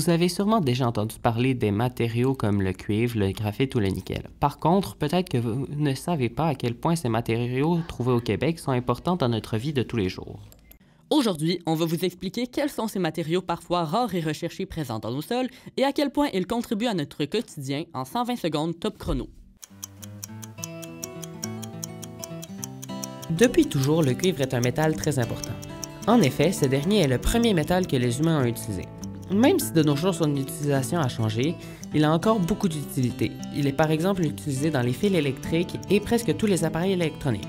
Vous avez sûrement déjà entendu parler des matériaux comme le cuivre, le graphite ou le nickel. Par contre, peut-être que vous ne savez pas à quel point ces matériaux trouvés au Québec sont importants dans notre vie de tous les jours. Aujourd'hui, on va vous expliquer quels sont ces matériaux parfois rares et recherchés présents dans nos sols et à quel point ils contribuent à notre quotidien en 120 secondes top chrono. Depuis toujours, le cuivre est un métal très important. En effet, ce dernier est le premier métal que les humains ont utilisé. Même si de nos jours son utilisation a changé, il a encore beaucoup d'utilité. Il est par exemple utilisé dans les fils électriques et presque tous les appareils électroniques.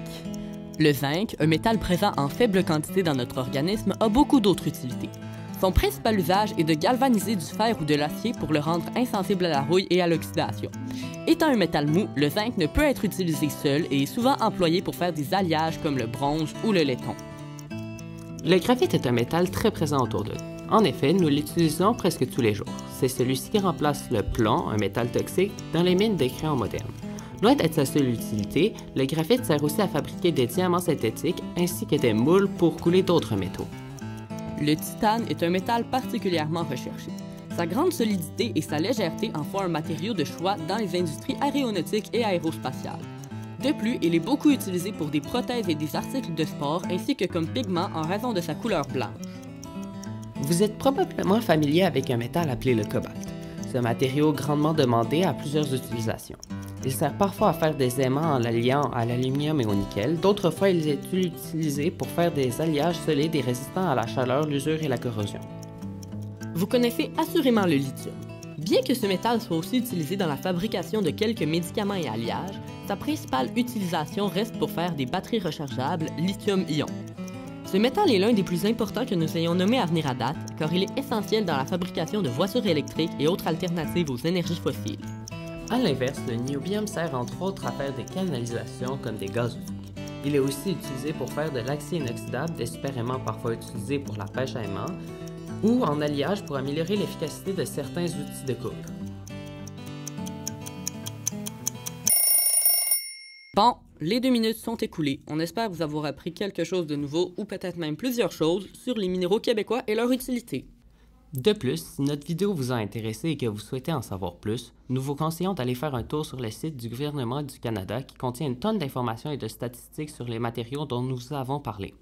Le zinc, un métal présent en faible quantité dans notre organisme, a beaucoup d'autres utilités. Son principal usage est de galvaniser du fer ou de l'acier pour le rendre insensible à la rouille et à l'oxydation. Étant un métal mou, le zinc ne peut être utilisé seul et est souvent employé pour faire des alliages comme le bronze ou le laiton. Le graphite est un métal très présent autour de nous. En effet, nous l'utilisons presque tous les jours. C'est celui-ci qui remplace le plomb, un métal toxique, dans les mines des crayons modernes. Loin d'être sa seule utilité, le graphite sert aussi à fabriquer des diamants synthétiques ainsi que des moules pour couler d'autres métaux. Le titane est un métal particulièrement recherché. Sa grande solidité et sa légèreté en font un matériau de choix dans les industries aéronautiques et aérospatiales. De plus, il est beaucoup utilisé pour des prothèses et des articles de sport ainsi que comme pigment en raison de sa couleur blanche. Vous êtes probablement familier avec un métal appelé le cobalt. Ce matériau grandement demandé a plusieurs utilisations. Il sert parfois à faire des aimants en l'alliant à l'aluminium et au nickel. D'autres fois, il est utilisé pour faire des alliages solides et résistants à la chaleur, l'usure et la corrosion. Vous connaissez assurément le lithium. Bien que ce métal soit aussi utilisé dans la fabrication de quelques médicaments et alliages, sa principale utilisation reste pour faire des batteries rechargeables lithium-ion. Ce métal est l'un des plus importants que nous ayons nommé à venir à date, car il est essentiel dans la fabrication de voitures électriques et autres alternatives aux énergies fossiles. A l'inverse, le niobium sert entre autres à faire des canalisations comme des gazoducs. Il est aussi utilisé pour faire de l'acier inoxydable, des super-aimants parfois utilisés pour la pêche à aimants, ou en alliage pour améliorer l'efficacité de certains outils de coupe. Bon, les 2 minutes sont écoulées. On espère vous avoir appris quelque chose de nouveau ou peut-être même plusieurs choses sur les minéraux québécois et leur utilité. De plus, si notre vidéo vous a intéressé et que vous souhaitez en savoir plus, nous vous conseillons d'aller faire un tour sur le site du gouvernement du Canada qui contient une tonne d'informations et de statistiques sur les matériaux dont nous avons parlé.